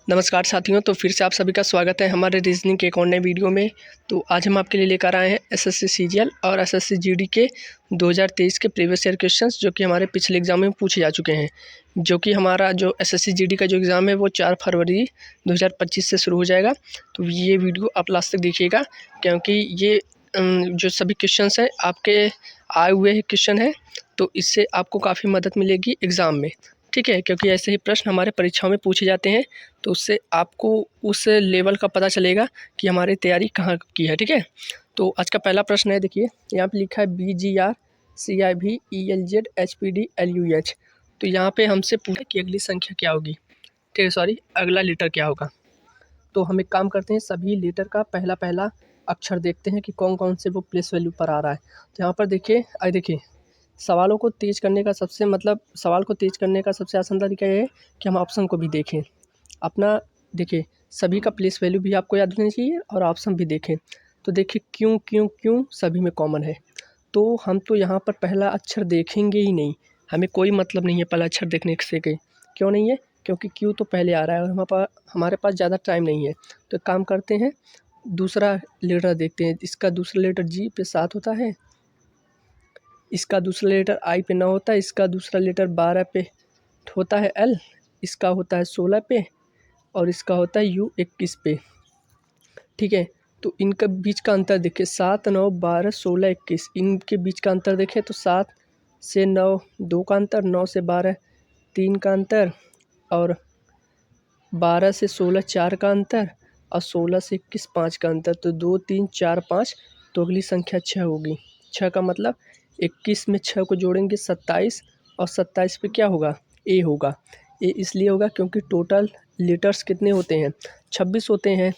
नमस्कार साथियों, तो फिर से आप सभी का स्वागत है हमारे रीजनिंग के एक और नए वीडियो में। तो आज हम आपके लिए लेकर आए हैं एसएससी सीजीएल और एसएससी जीडी के 2023 के प्रीवियस ईयर क्वेश्चंस जो कि हमारे पिछले एग्जाम में पूछे जा चुके हैं। जो कि हमारा जो एसएससी जीडी का जो एग्ज़ाम है वो 4 फरवरी 2025 से शुरू हो जाएगा। तो ये वीडियो आप लास्ट तक देखिएगा, क्योंकि ये जो सभी क्वेश्चंस हैं आपके आए हुए क्वेश्चन हैं, तो इससे आपको काफ़ी मदद मिलेगी एग्ज़ाम में। ठीक है, क्योंकि ऐसे ही प्रश्न हमारे परीक्षाओं में पूछे जाते हैं, तो उससे आपको उस लेवल का पता चलेगा कि हमारी तैयारी कहाँ की है। ठीक है, तो आज का पहला प्रश्न है, देखिए यहाँ पे लिखा है BGR CIV ELZ HPD LUH। तो यहाँ पे हमसे पूछा कि अगली संख्या क्या होगी। ठीक है, सॉरी, अगला लेटर क्या होगा। तो हम एक काम करते हैं, सभी लेटर का पहला पहला अक्षर देखते हैं कि कौन कौन से वो प्लेस वैल्यू पर आ रहा है। तो यहाँ पर देखिए सवाल को तेज़ करने का सबसे आसान तरीका ये है कि हम ऑप्शन को भी देखें। अपना देखिए सभी का प्लेस वैल्यू भी आपको याद होनी चाहिए और ऑप्शन भी देखें। तो देखिए क्यों क्यों क्यों सभी में कॉमन है, तो हम तो यहाँ पर पहला अक्षर देखेंगे ही नहीं। हमें कोई मतलब नहीं है पहला अक्षर देखने से के। क्यों नहीं है? क्योंकि क्यू तो पहले आ रहा है और हमारे पास ज़्यादा टाइम नहीं है। तो एक काम करते हैं, दूसरा लेटर देखते हैं। इसका दूसरा लेटर जी पे 7 होता है, इसका दूसरा लेटर आई पे 9 होता है, इसका दूसरा लेटर 12 पे होता है एल, इसका होता है 16 पे और इसका होता है यू 21 पे। ठीक है, तो इनका बीच का अंतर देखिए 7, 9, 12, 16, 21। इनके बीच का अंतर देखें तो 7 से 9 2 का अंतर, 9 से 12 3 का अंतर और 12 से 16 4 का अंतर और 16 से 21 5 का अंतर। तो 2 3 4 5, तो अगली संख्या 6 होगी। 6 का मतलब 21 में 6 को जोड़ेंगे 27 और 27 पे क्या होगा? ए होगा। ए इसलिए होगा क्योंकि टोटल लेटर्स कितने होते हैं? 26 होते हैं।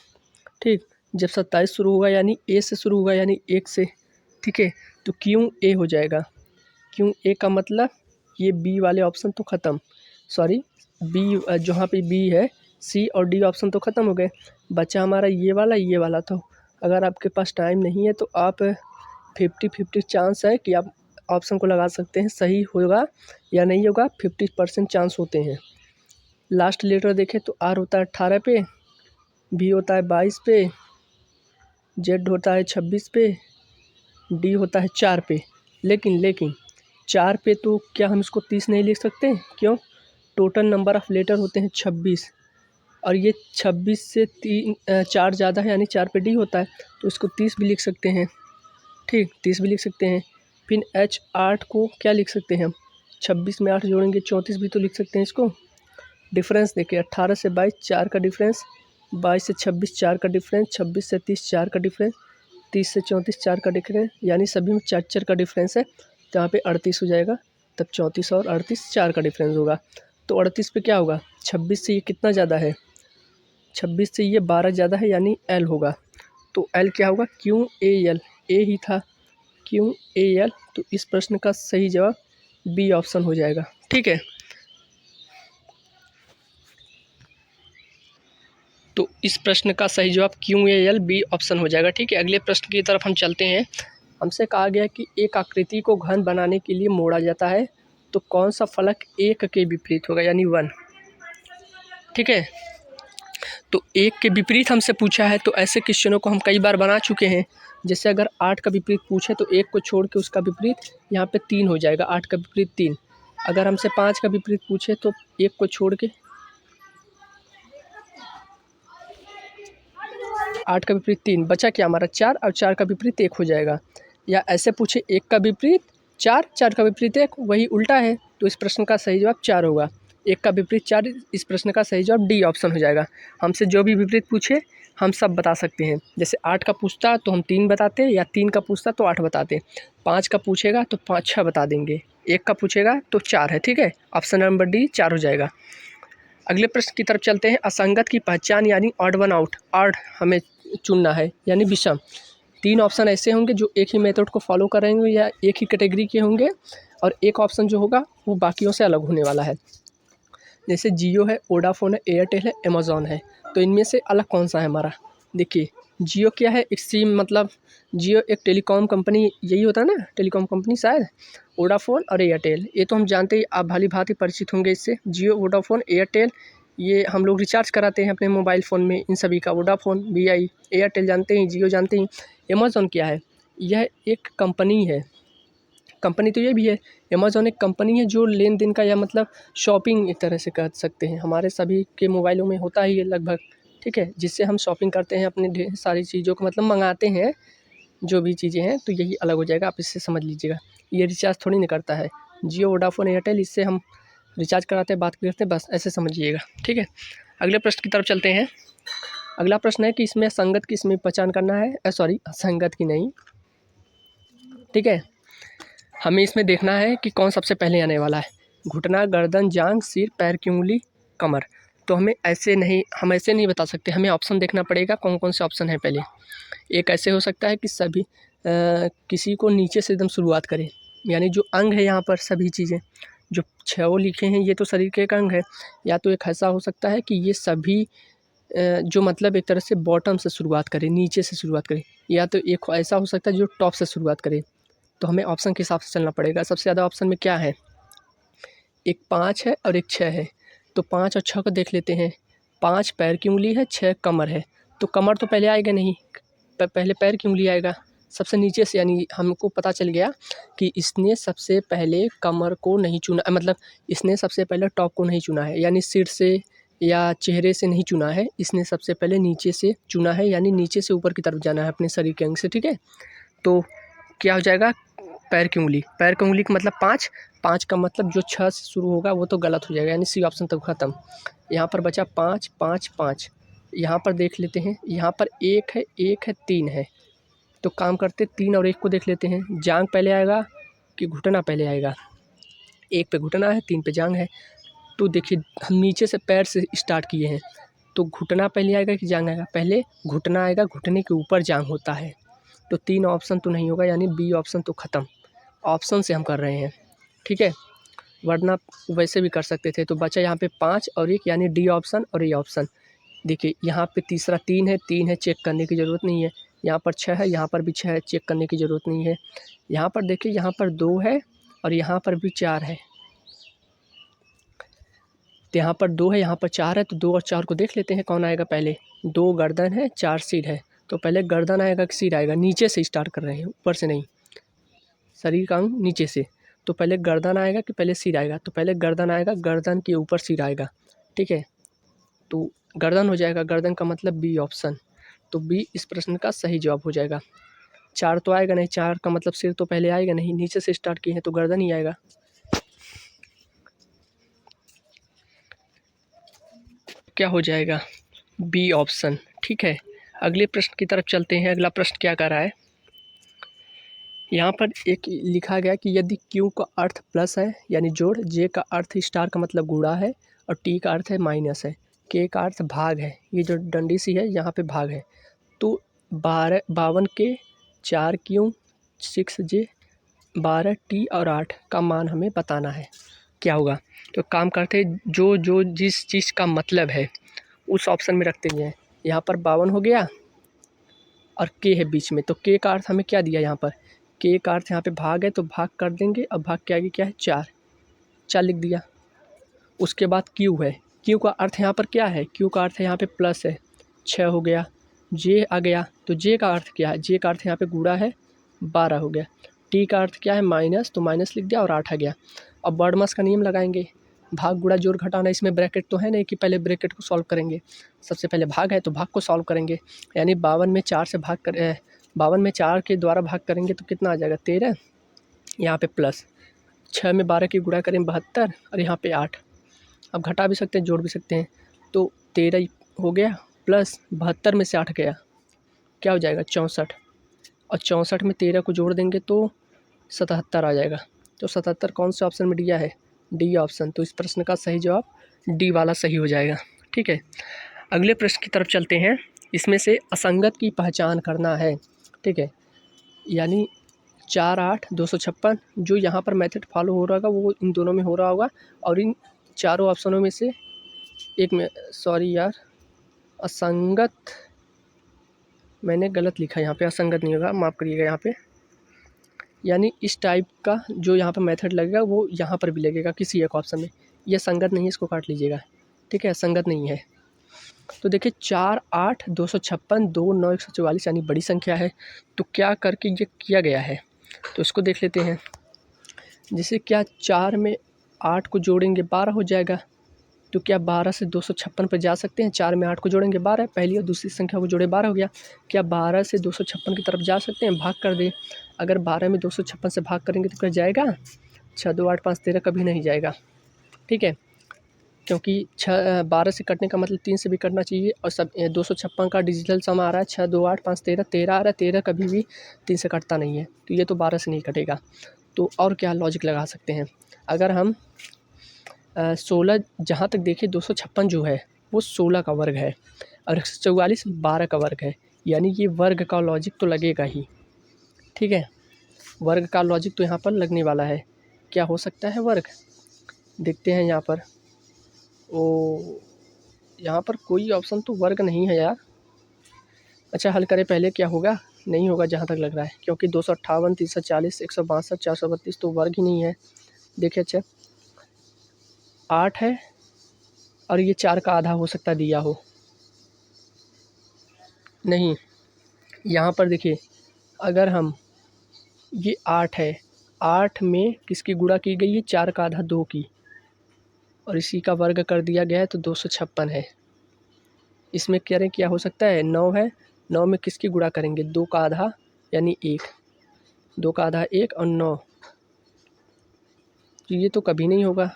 ठीक, जब 27 शुरू होगा यानी ए से शुरू होगा, यानी 1 से। ठीक है, तो क्यों ए हो जाएगा। क्यों ए का मतलब ये बी वाले ऑप्शन तो ख़त्म, सॉरी बी जहाँ पे बी है, सी और डी ऑप्शन तो ख़त्म हो गए। बचा हमारा ये वाला। तो अगर आपके पास टाइम नहीं है तो आप 50-50 चांस है कि आप ऑप्शन को लगा सकते हैं। सही होगा या नहीं होगा 50% चांस होते हैं। लास्ट लेटर देखें तो आर होता है 18 पे, बी होता है 22 पे, जेड होता है 26 पे, डी होता है 4 पे। लेकिन 4 पे तो क्या हम इसको 30 नहीं लिख सकते? क्यों? टोटल नंबर ऑफ़ लेटर होते हैं 26 और ये 26 से 4 ज़्यादा है, यानी 4 पे डी होता है, तो इसको 30 भी लिख सकते हैं। ठीक, 30 भी लिख सकते हैं। फिर H8 को क्या लिख सकते हैं हम? 26 में 8 जोड़ेंगे 34 भी तो लिख सकते हैं इसको। डिफरेंस देखिए 18 से 22 4 का डिफरेंस, 22 से 26 4 का डिफरेंस, 26 से 30 4 का डिफरेंस, 30 से 34 4 का डिफरेंस, यानी सभी में 4 का डिफरेंस है। तो यहाँ पे 38 हो जाएगा। तब 34 और 38 4 का डिफरेंस होगा। तो 38 पे क्या होगा? 26 से ये कितना ज़्यादा है? 26 से ये 12 ज़्यादा है, यानी एल होगा। तो एल क्या होगा? क्यों ए एल, ए ही था, क्यों ए एल। तो इस प्रश्न का सही जवाब बी ऑप्शन हो जाएगा। ठीक है, तो इस प्रश्न का सही जवाब क्यों ए एल बी ऑप्शन हो जाएगा। ठीक है, अगले प्रश्न की तरफ हम चलते हैं। हमसे कहा गया कि एक आकृति को घन बनाने के लिए मोड़ा जाता है, तो कौन सा फलक 1 के विपरीत होगा, यानी 1। ठीक है, तो 1 के विपरीत हमसे पूछा है, तो ऐसे क्वेश्चनों को हम कई बार बना चुके हैं। जैसे अगर 8 का विपरीत पूछे तो 1 को छोड़ के उसका विपरीत यहाँ पे 3 हो जाएगा। 8 का विपरीत 3। अगर हमसे 5 का विपरीत पूछे तो 1 को छोड़ के 8 का विपरीत 3, बचा क्या हमारा 4 और 4 का विपरीत 1 हो जाएगा। या ऐसे पूछे 1 का विपरीत 4, 4 का विपरीत 1, वही उल्टा है, तो इस प्रश्न का सही जवाब 4 होगा। 1 का विपरीत 4, इस प्रश्न का सही जवाब डी ऑप्शन हो जाएगा। हमसे जो भी विपरीत पूछे हम सब बता सकते हैं। जैसे 8 का पूछता तो हम 3 बताते, या 3 का पूछता तो 8 बताते, 5 का पूछेगा तो 5 6 बता देंगे, 1 का पूछेगा तो 4 है। ठीक है, ऑप्शन नंबर डी 4 हो जाएगा। अगले प्रश्न की तरफ चलते हैं। असंगत की पहचान यानी ऑड वन आउट। ऑड हमें चुनना है, यानी विषम। 3 ऑप्शन ऐसे होंगे जो एक ही मेथड को फॉलो करेंगे या एक ही कैटेगरी के होंगे, और एक ऑप्शन जो होगा वो बाकियों से अलग होने वाला है। जैसे जियो है, वोडाफोन है, एयरटेल है, अमेज़ॉन है। तो इनमें से अलग कौन सा है हमारा? देखिए जियो क्या है? एक सिम, मतलब जियो एक टेलीकॉम कंपनी, यही होता है ना, टेलीकॉम कंपनी शायद। वोडाफोन और एयरटेल, ये तो हम जानते ही, आप भली भांति परिचित होंगे इससे। जियो, वोडाफोन, एयरटेल, ये हम लोग रिचार्ज कराते हैं अपने मोबाइल फ़ोन में, इन सभी का। वोडाफ़ोन, वीआई, एयरटेल जानते हैं, जियो जानते हैं। अमेज़ॉन क्या है? यह एक कंपनी है। कंपनी तो ये भी है, अमेज़ॉन एक कंपनी है जो लेन देन का या मतलब शॉपिंग एक तरह से कह सकते हैं। हमारे सभी के मोबाइलों में होता ही है लगभग, ठीक है, जिससे हम शॉपिंग करते हैं अपने ढेर सारी चीज़ों को, मतलब मंगाते हैं जो भी चीज़ें हैं। तो यही अलग हो जाएगा, आप इससे समझ लीजिएगा। ये रिचार्ज थोड़ी ना करता है। जियो, वोडाफ़ोन, एयरटेल, इससे हम रिचार्ज कराते हैं, बात करते हैं, बस ऐसे समझिएगा, ठीक है। अगले प्रश्न की तरफ चलते हैं। अगला प्रश्न है कि इसमें संगत की इसमें पहचान करना है, सॉरी असंगत की नहीं, ठीक है। हमें इसमें देखना है कि कौन सबसे पहले आने वाला है। घुटना, गर्दन, जांघ, सिर, पैर की उंगली, कमर। तो हम ऐसे नहीं बता सकते, हमें ऑप्शन देखना पड़ेगा कौन कौन से ऑप्शन है पहले। एक ऐसे हो सकता है कि सभी किसी को नीचे से एकदम शुरुआत करें, यानी जो अंग है यहाँ पर सभी चीज़ें जो 6 लिखे हैं ये तो शरीर के एक अंग है। या तो एक ऐसा हो सकता है कि ये सभी जो मतलब एक तरह से बॉटम से शुरुआत करें, नीचे से शुरुआत करें। या तो एक ऐसा हो सकता है जो टॉप से शुरुआत करे। तो हमें ऑप्शन के हिसाब से चलना पड़ेगा। सबसे ज़्यादा ऑप्शन में क्या है? एक 5 है और एक 6 है। तो 5 और 6 को देख लेते हैं। 5 पैर की उंगली है, 6 कमर है। तो कमर तो पहले आएगा नहीं, पहले पैर की उंगली आएगा सबसे नीचे से। यानी हमको पता चल गया कि इसने सबसे पहले कमर को नहीं चुना, मतलब इसने सबसे पहले टॉप को नहीं चुना है, यानी सिर से या चेहरे से नहीं चुना है। इसने सबसे पहले नीचे से चुना है, यानी नीचे से ऊपर की तरफ जाना है अपने शरीर के अंग से, ठीक है। तो क्या हो जाएगा? पैर की उंगली। पैर की उंगली का मतलब 5, 5 का मतलब जो 6 से शुरू होगा वो तो गलत हो जाएगा, यानी सी ऑप्शन तक ख़त्म। यहाँ पर बचा 5, 5, 5। यहाँ पर देख लेते हैं, यहाँ पर 1 है, 1 है, 3 है। तो काम करते 3 और 1 को देख लेते हैं। जांघ पहले आएगा कि घुटना पहले आएगा? 1 पे घुटना है, 3 पे जांघ है। तो देखिए हम नीचे से पैर से स्टार्ट किए हैं, तो घुटना पहले आएगा कि जांघ आएगा? पहले घुटना आएगा, घुटने के ऊपर जांघ होता है। तो 3 ऑप्शन तो नहीं होगा, यानी बी ऑप्शन तो ख़त्म। ऑप्शन से हम कर रहे हैं, ठीक है, वरना वैसे भी कर सकते थे। तो बचा यहाँ पे 5 और 1, यानी डी ऑप्शन और ए ऑप्शन। देखिए यहाँ पे तीसरा 3 है, 3 है, चेक करने की ज़रूरत नहीं है। यहाँ पर 6 है, यहाँ पर भी 6 है, चेक करने की ज़रूरत नहीं है। यहाँ पर देखिए, यहाँ पर 2 है और यहाँ पर भी 4 है। तो यहाँ पर 2 है, यहाँ पर 4 है, तो 2 और 4 को देख लेते हैं कौन आएगा पहले। 2 गर्दन है, 4 सिर है। तो पहले गर्दन आएगा कि सिर आएगा? नीचे से स्टार्ट कर रहे हैं, ऊपर से नहीं, शरीर का अंग नीचे से। तो पहले गर्दन आएगा कि पहले सिर आएगा? तो पहले गर्दन आएगा, गर्दन के ऊपर सिर आएगा, ठीक है। तो गर्दन हो जाएगा, गर्दन का मतलब बी ऑप्शन। तो बी इस प्रश्न का सही जवाब हो जाएगा। 4 तो आएगा नहीं, 4 का मतलब सिर तो पहले आएगा नहीं, नीचे से स्टार्ट किए हैं तो गर्दन ही आएगा। क्या हो जाएगा? बी ऑप्शन, ठीक है। अगले प्रश्न की तरफ चलते हैं। अगला प्रश्न क्या कर रहा है? यहाँ पर एक लिखा गया कि यदि Q का अर्थ प्लस है यानी जोड़, J का अर्थ स्टार का मतलब गुणा है और T का अर्थ है माइनस है, K का अर्थ भाग है, ये जो डंडी सी है यहाँ पे भाग है, तो 52 के 4 Q 6J 12 T और 8 का मान हमें बताना है। क्या होगा? तो काम करते जो जो जिस चीज़ का मतलब है उस ऑप्शन में रखते हैं। यहाँ पर 52 हो गया और K है बीच में, तो K का अर्थ हमें क्या दिया? यहाँ पर K का अर्थ यहाँ पे भाग है, तो भाग कर देंगे। अब भाग के आगे क्या है? 4, 4 लिख दिया। उसके बाद Q है, Q का अर्थ यहाँ पर क्या है? Q का अर्थ है यहाँ पे प्लस है, 6 हो गया। J आ गया, तो J का अर्थ क्या है? J का अर्थ यहाँ पे गुणा है, 12 हो गया। T का अर्थ क्या है? माइनस, तो माइनस लिख दिया और 8 आ गया। अब बॉडमास का नियम लगाएंगे, भाग गुणा जोड़ घटाना। इसमें ब्रैकेट तो है नहीं कि पहले ब्रैकेट को सॉल्व करेंगे, सबसे पहले भाग है तो भाग को सॉल्व करेंगे। यानी 52 में 4 से भाग कर 52 में 4 के द्वारा भाग करेंगे तो कितना आ जाएगा? 13। यहाँ पे प्लस 6 में 12 की गुणा करें 72 और यहाँ पे 8। अब घटा भी सकते हैं, जोड़ भी सकते हैं। तो 13 हो गया, प्लस 72 में से 8 गया, क्या हो जाएगा? 64। और 64 में 13 को जोड़ देंगे तो 77 आ जाएगा। तो 77 कौन से ऑप्शन में दिया है? D option. तो इस प्रश्न का सही जवाब डी वाला सही हो जाएगा, ठीक है। अगले प्रश्न की तरफ चलते हैं। इसमें से असंगत की पहचान करना है, ठीक है। यानी 4, 8, 256 जो यहाँ पर मेथड फॉलो हो रहा होगा वो इन दोनों में हो रहा होगा, और इन चारों ऑप्शनों में से एक में, सॉरी यार, असंगत मैंने गलत लिखा, यहाँ पे असंगत नहीं होगा, माफ़ करिएगा। यहाँ पे यानी इस टाइप का जो यहाँ पर मेथड लगेगा वो यहाँ पर भी लगेगा किसी एक ऑप्शन में। ये संगत नहीं है, इसको काट लीजिएगा। ठीक है, असंगत नहीं है। तो देखिए 4, 8, 256, 2, 9, 144 यानी बड़ी संख्या है। तो क्या करके ये किया गया है, तो इसको देख लेते हैं। जैसे क्या 4 में 8 को जोड़ेंगे 12 हो जाएगा। तो क्या 12 से 256 पर जा सकते हैं? 4 में 8 को जोड़ेंगे 12, पहली और दूसरी संख्या को जोड़े 12 हो गया। क्या 12 से 256 की तरफ जा सकते हैं? भाग कर दें। अगर 12 में 256 से भाग करेंगे तो क्या जाएगा? 6, 2, 8, 5, 13 कभी नहीं जाएगा। ठीक है, क्योंकि 12 से कटने का मतलब 3 से भी कटना चाहिए। और सब 256 का डिजिटल सम आ रहा है 6, 2, 8, 5, 13, 13 आ रहा है। 13 कभी भी 3 से कटता नहीं है, तो ये तो 12 से नहीं कटेगा। तो और क्या लॉजिक लगा सकते हैं? अगर हम 16 जहाँ तक देखें 256 जो है वो 16 का वर्ग है और 144 12 का वर्ग है, यानी ये वर्ग का लॉजिक तो लगेगा ही। ठीक है, वर्ग का लॉजिक तो यहाँ पर लगने वाला है। क्या हो सकता है वर्ग? देखते हैं यहाँ पर। ओ, यहाँ पर कोई ऑप्शन तो वर्ग नहीं है यार। अच्छा, हल करें पहले, क्या होगा? नहीं होगा जहाँ तक लग रहा है, क्योंकि 258, 340, 162, 432 तो वर्ग ही नहीं है। देखिए, अच्छा 8 है और ये 4 का आधा हो सकता दिया हो, नहीं। यहाँ पर देखिए, अगर हम ये 8 है, 8 में किसकी गुणा की गई है? 4 का आधा 2 की, और इसी का वर्ग कर दिया गया है तो 256 है। इसमें कह रहे हैं क्या हो सकता है? 9 है, 9 में किसकी गुणा करेंगे? 2 का आधा यानी 1, 2 का आधा 1 और 9, तो ये तो कभी नहीं होगा,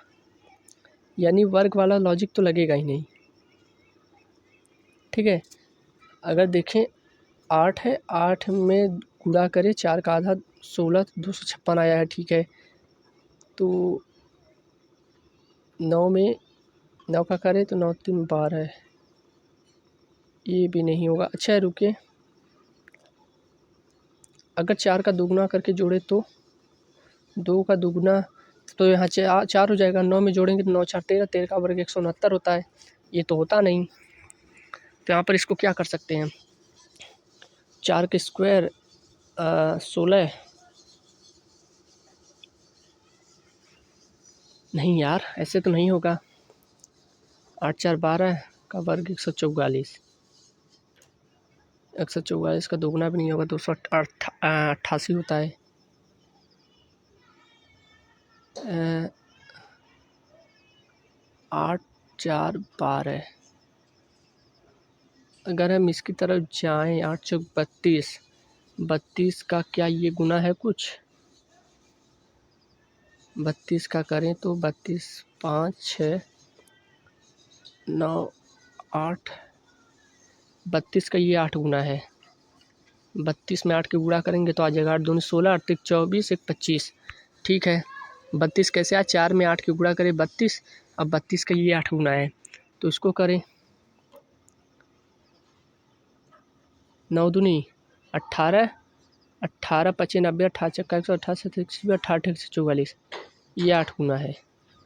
यानी वर्ग वाला लॉजिक तो लगेगा ही नहीं। ठीक है, अगर देखें 8 है, 8 में गुणा करें 4 का आधा 16, 256 आया है। ठीक है, तो 9 में 9 का करें तो 9 3 12 है, ये भी नहीं होगा। अच्छा रुके, अगर 4 का दुगुना करके जोड़े तो 2 का दुगुना तो यहाँ 4 हो जाएगा। 9 में जोड़ेंगे तो 9 4 13, 13 का वर्ग 169 होता है, ये तो होता नहीं। तो यहाँ पर इसको क्या कर सकते हैं? 4 के स्क्वायर 16, नहीं यार ऐसे तो नहीं होगा। 8 4 12 का वर्ग 144, 144 का दोगुना भी नहीं होगा, 288 होता है। 8 4 12, अगर हम इसकी तरफ जाएं 8 चौक 32, 32 का क्या ये गुना है कुछ? 32 का करें तो 32 5 6 9 8, 32 का ये 8 गुना है। 32 में 8 की गुणा करेंगे तो आ जाएगा 8 दूनी 16, 8 तिक 24, 1 25। ठीक है, 32 कैसे आया? 4 में 8 की गुणा करें 32, अब 32 का ये 8 गुना है, तो इसको करें 9 दूनी 18, 18 25 90, 18 चक्का 188, 18 144, ये 8 गुना है।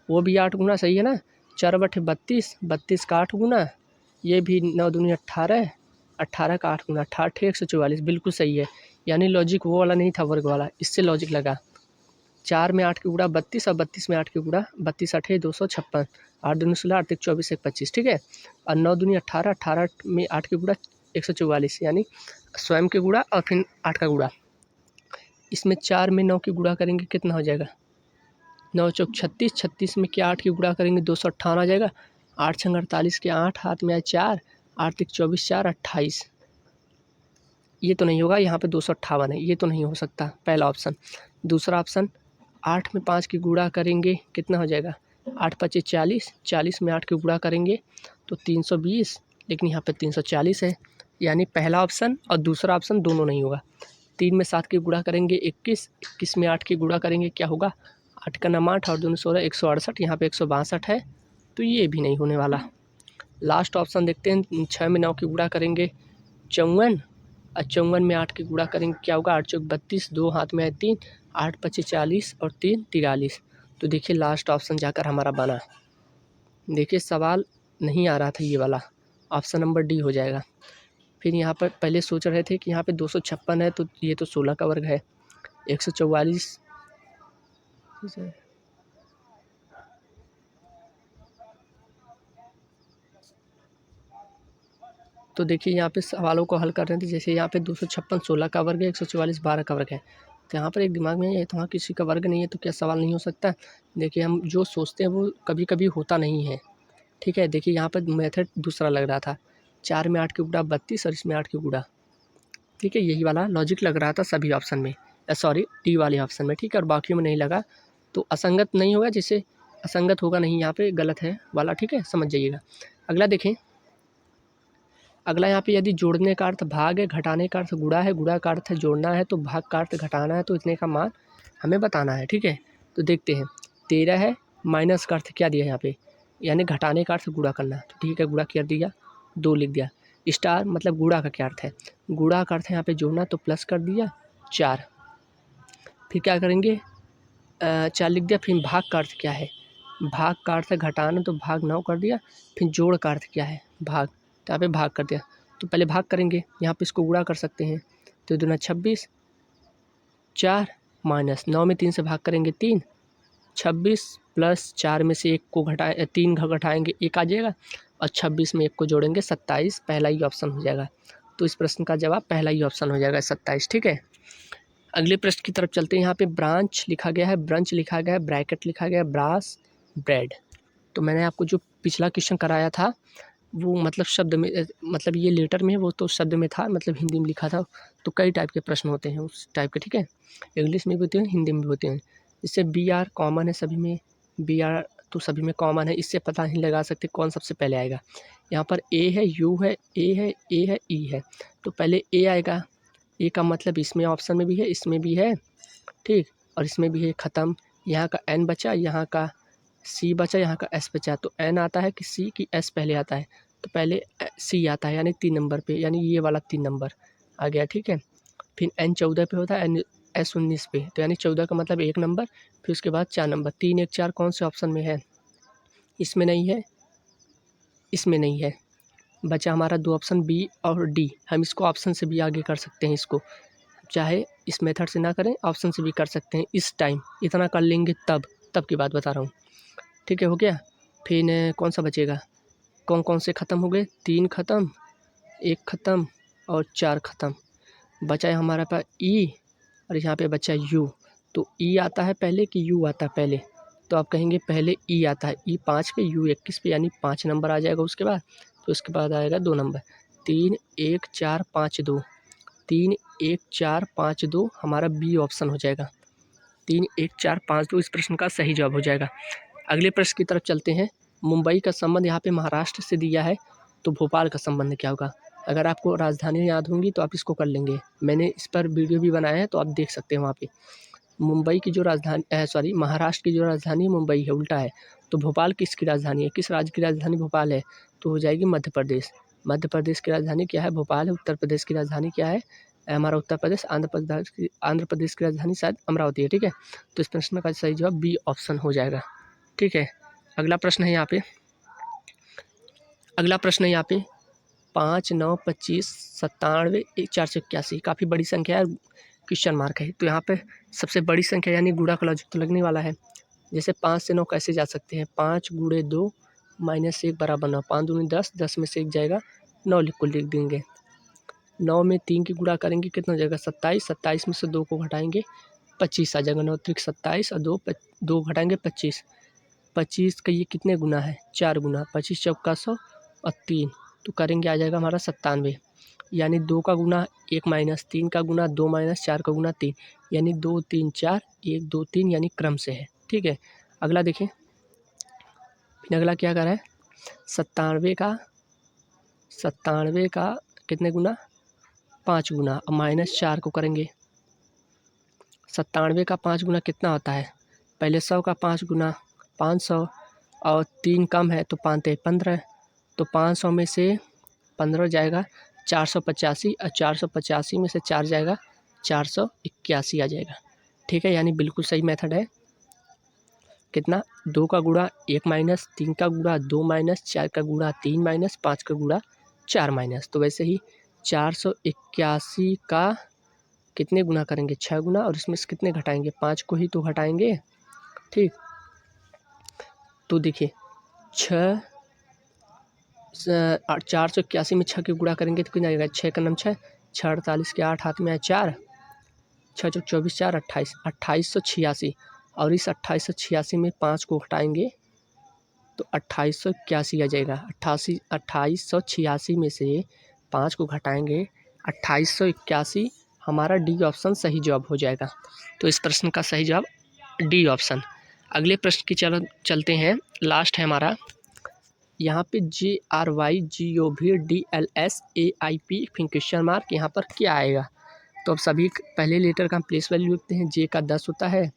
वो भी 8 गुना सही है ना? 4 बटे 32, 32 का 8 गुना, ये भी 9 दूनी 18, 18 का 8 गुना, 18 144, बिल्कुल सही है। यानी लॉजिक वो वाला नहीं था वर्ग वाला, इससे लॉजिक लगा। 4 में 8 की गुणा 32 और 32 में 8 की गुणा 32 8 256, 8 दूनी 16, 8 तिक 24, 1 25। ठीक है, और 9 दूनी 18, 18 में 8 की गुणा 144, यानी स्वयं की गुणा और फिर 8 का गुणा। इसमें 4 में 9 की गुणा करेंगे कितना हो जाएगा? 9 चौक 36, 36 में क्या 8 की गुणा करेंगे 258 आ जाएगा। 8 छंग 48 के 8, हाथ में आए 4, 8 तिक 24 4 28, ये तो नहीं होगा। यहाँ पे 258 है, ये तो नहीं हो सकता पहला ऑप्शन। दूसरा ऑप्शन 8 में 5 की गुणा करेंगे कितना हो जाएगा? 8 25 40, 40 में 8 की गुणा करेंगे तो 320, लेकिन यहाँ पे 340 है, यानी पहला ऑप्शन और दूसरा ऑप्शन दोनों नहीं होगा। 3 में 7 की गुणा करेंगे 21, 21 में 8 की गुणा करेंगे क्या होगा? 8 का नाम 8 और दोनों 16, 168, यहाँ पे 162 है, तो ये भी नहीं होने वाला। लास्ट ऑप्शन देखते हैं, 6 में 9 की गुणा करेंगे 54, और 54 में 8 की गुणा करेंगे क्या होगा? 8 चौक 32, 2 हाथ में आए 3, 8 25 40 और 3 43। तो देखिए लास्ट ऑप्शन जाकर हमारा बना। देखिए सवाल नहीं आ रहा था ये वाला, ऑप्शन नंबर डी हो जाएगा। फिर यहाँ पर पहले सोच रहे थे कि यहाँ पे 256 है, तो ये तो 16 का वर्ग है। 144, तो देखिए यहाँ पे सवालों को हल कर रहे थे, जैसे यहाँ पे 256 16 का वर्ग है, 144 12 का वर्ग है। तो यहाँ पर एक दिमाग में ये तो वहाँ किसी का वर्ग नहीं है तो क्या सवाल नहीं हो सकता। देखिए हम जो सोचते हैं वो कभी कभी होता नहीं है, ठीक है। देखिए यहाँ पर मेथड दूसरा लग रहा था, 4 में 8 की गुणा 32 और इसमें 8 की गुणा, ठीक है। यही वाला लॉजिक लग रहा था सभी ऑप्शन में, सॉरी डी वाले ऑप्शन में, ठीक है। और बाकियों में नहीं लगा तो असंगत नहीं होगा, जिसे असंगत होगा नहीं, यहाँ पे गलत है वाला, ठीक है, समझ जाइएगा। अगला देखें, अगला यहाँ पे यदि जोड़ने का अर्थ भाग है, घटाने का अर्थ गुणा है, गुणा का अर्थ जोड़ना है, तो भाग का अर्थ घटाना है, तो इतने का मान हमें बताना है, ठीक है। तो देखते हैं, 13 है, माइनस का अर्थ क्या दिया है यहाँ पे, यानी घटाने का अर्थ गुणा करना, तो ठीक है गुणा कर दिया, 2 लिख दिया। स्टार मतलब गुणा का क्या अर्थ है, गुणा का अर्थ है यहाँ पे जोड़ना, तो प्लस कर दिया 4। फिर क्या करेंगे, 4 लिख दिया। फिर भाग का अर्थ क्या है, भाग का अर्थ है घटाना, तो भाग 9 कर दिया। फिर जोड़ का अर्थ क्या है, भाग, तो यहाँ पे भाग कर दिया। तो पहले भाग करेंगे, यहाँ पे इसको गुणा कर सकते हैं, तो 2 26, 4 माइनस 9 में 3 से भाग करेंगे 3, 26 प्लस 4 में से 1 को घटाए 3 घटाएंगे 1 आ जाएगा, और 26 में 1 को जोड़ेंगे 27, पहला ही ऑप्शन हो जाएगा। तो इस प्रश्न का जवाब पहला ही ऑप्शन हो जाएगा 27, ठीक है। अगले प्रश्न की तरफ चलते हैं। यहाँ पे ब्रांच लिखा गया है, ब्रंच लिखा गया है, ब्रैकेट लिखा गया है, ब्रास ब्रेड। तो मैंने आपको जो पिछला क्वेश्चन कराया था वो मतलब शब्द में, मतलब ये लेटर में, वो तो शब्द में था, मतलब हिंदी में लिखा था। तो कई टाइप के प्रश्न होते हैं उस टाइप के, ठीक है। इंग्लिश में भी होते हैं, हिंदी में भी होते हैं। इससे बी आर कॉमन है सभी में, बी आर तो सभी में कॉमन है, इससे पता नहीं लगा सकते कौन सबसे पहले आएगा। यहाँ पर ए है, यू है, ए है, ए है, ई है, तो पहले ए आएगा। ए का मतलब इसमें ऑप्शन में भी है, इसमें भी है, ठीक, और इसमें भी है, ख़त्म। यहाँ का एन बचा, यहाँ का सी बचा, यहाँ का एस बचा। तो एन आता है कि सी की एस पहले आता है, तो पहले सी आता है, यानी 3 नंबर पे, यानी ये वाला 3 नंबर आ गया, ठीक है। फिर एन 14 पे होता है, एन एस 19 पे, तो यानी 14 का मतलब 1 नंबर, फिर उसके बाद 4 नंबर। 3 1 4 कौन से ऑप्शन में है, इसमें नहीं है, इसमें नहीं है। बचा हमारा 2 ऑप्शन बी और डी। हम इसको ऑप्शन से भी आगे कर सकते हैं, इसको चाहे इस मेथड से ना करें, ऑप्शन से भी कर सकते हैं। इस टाइम इतना कर लेंगे तब की बात बता रहा हूँ, ठीक है। हो गया। फिर कौन सा बचेगा, कौन कौन से ख़त्म हो गए, 3 ख़त्म, 1 ख़त्म और 4 ख़त्म। बचा है हमारा पास ई, और यहाँ पे बचा यू। तो ई आता है पहले कि यू आता है पहले, तो आप कहेंगे पहले ई आता है, ई 5 पे, यू 21 पे, यानी 5 नंबर आ जाएगा उसके बाद। तो उसके बाद आएगा 2 नंबर, 3 1 4 5 2, 3 1 4 5 2 हमारा बी ऑप्शन हो जाएगा। 3 1 4 5 2 इस प्रश्न का सही जवाब हो जाएगा। अगले प्रश्न की तरफ चलते हैं। मुंबई का संबंध यहाँ पे महाराष्ट्र से दिया है, तो भोपाल का संबंध क्या होगा। अगर आपको राजधानी याद होंगी तो आप इसको कर लेंगे, मैंने इस पर वीडियो भी बनाया है, तो आप देख सकते हैं वहाँ पे। मुंबई की जो राजधानी सॉरी महाराष्ट्र की जो राजधानी मुंबई है, उल्टा है। तो भोपाल किसकी राजधानी है, किस राज्य की राजधानी भोपाल है, तो हो जाएगी मध्य प्रदेश। मध्य प्रदेश की राजधानी क्या है, भोपाल है। उत्तर प्रदेश की राजधानी क्या है, हमारा उत्तर प्रदेश। आंध्र प्रदेश की राजधानी शायद अमरावती है, ठीक है। तो इस प्रश्न का सही जवाब बी ऑप्शन हो जाएगा, ठीक है। अगला प्रश्न है यहाँ पे, अगला प्रश्न है यहाँ पे 5 9 25 97 481, काफ़ी बड़ी संख्या है, क्वेश्चन मार्क है। तो यहाँ पे सबसे बड़ी संख्या यानी गुणा का लॉजिक तो लगने वाला है। जैसे 5 से 9 कैसे जा सकते हैं, 5 गुणे 2 माइनस 1 बराबर 9, 5 दूनी 10, 10 में से 1 जाएगा 9 लिख को लिख देंगे। 9 में 3 की गुणा करेंगे कितना हो जाएगा 27, 27 में से 2 को घटाएंगे 25 आ जाएगा, 9 त्रिक 27 और 2 घटाएंगे 25, 25 का ये कितने गुना है, 4 गुना, 25 चौका 100 और 3, तो करेंगे आ जाएगा हमारा 97, यानी 2 का गुना 1 माइनस 3 का गुना 2 माइनस 4 का गुना 3, यानी 2 3 4 1 2 3, यानी क्रम से है, ठीक है। अगला देखें, फिर अगला क्या कर रहा है, 97 का कितने गुना 5 गुना, और माइनस 4 को करेंगे। 97 का 5 गुना कितना होता है, पहले 100 का 5 गुना 500, और 3 कम है तो 5 15, तो 500 में से 15 जाएगा 485, और 485 में से 4 जाएगा 481 आ जाएगा, ठीक है। यानी बिल्कुल सही मेथड है। कितना, 2 का गुणा 1 माइनस, 3 का गुणा 2 माइनस, 4 का गुणा 3 माइनस, 5 का गुणा 4 माइनस। तो वैसे ही 481 का कितने गुना करेंगे, 6 गुना, और इसमें से कितने घटाएंगे, 5 को ही तो घटाएंगे, ठीक। तो देखिए 6 481 में 6 के गुणा करेंगे तो कितना आएगा, 6 का नाम 6, 48 के 8 हाथ में आए 4, 6 चौक 24, 4 28, 2886। और इस 2886 में 5 को घटाएंगे तो 2881 आ जाएगा। 2886 में से 5 को घटाएंगे 2881, हमारा डी ऑप्शन सही जवाब हो जाएगा। तो इस प्रश्न का सही जवाब डी ऑप्शन। अगले प्रश्न की चलते हैं, लास्ट है हमारा। यहाँ पे JRYGOVDLSAIP फिर क्वेश्चन मार्क, यहाँ पर क्या आएगा। तो अब सभी पहले लेटर का हम प्लेस वैल्यू लिखते हैं। जे का 10 होता है,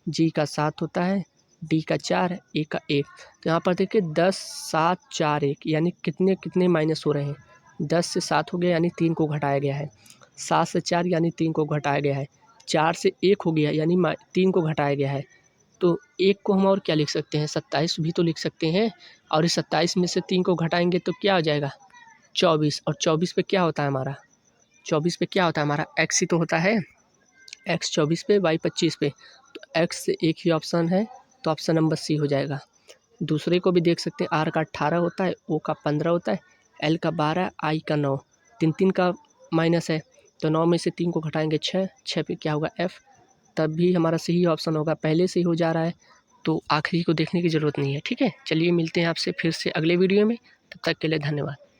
जी का 7 होता है, डी का 4, ए का 1। तो यहाँ पर देखिए 10 7 4 1 यानी कितने कितने माइनस हो रहे हैं। 10 से 7 हो गया यानी 3 को घटाया गया है, 7 से 4 यानी 3 को घटाया गया है, 4 से 1 हो गया यानी 3 को घटाया गया है। तो 1 को हम और क्या लिख सकते हैं, 27 भी तो लिख सकते हैं। और इस 27 में से 3 को घटाएंगे तो क्या हो जाएगा, 24। और 24 पे क्या होता है हमारा, 24 पे क्या होता है हमारा, एक्स ही तो होता है। एक्स 24 पे, वाई 25 पे। तो एक्स से एक ही ऑप्शन है, तो ऑप्शन नंबर सी हो जाएगा। दूसरे को भी देख सकते हैं, आर का 18 होता है, ओ का 15 होता है, एल का 12, आई का 9। 3 का माइनस है, तो 9 में से 3 को घटाएंगे 6, 6 पे क्या होगा एफ, तब भी हमारा सही ऑप्शन होगा। पहले से ही हो जा रहा है तो आखिरी को देखने की ज़रूरत नहीं है। ठीक है, चलिए मिलते हैं आपसे फिर से अगले वीडियो में, तब तक के लिए धन्यवाद।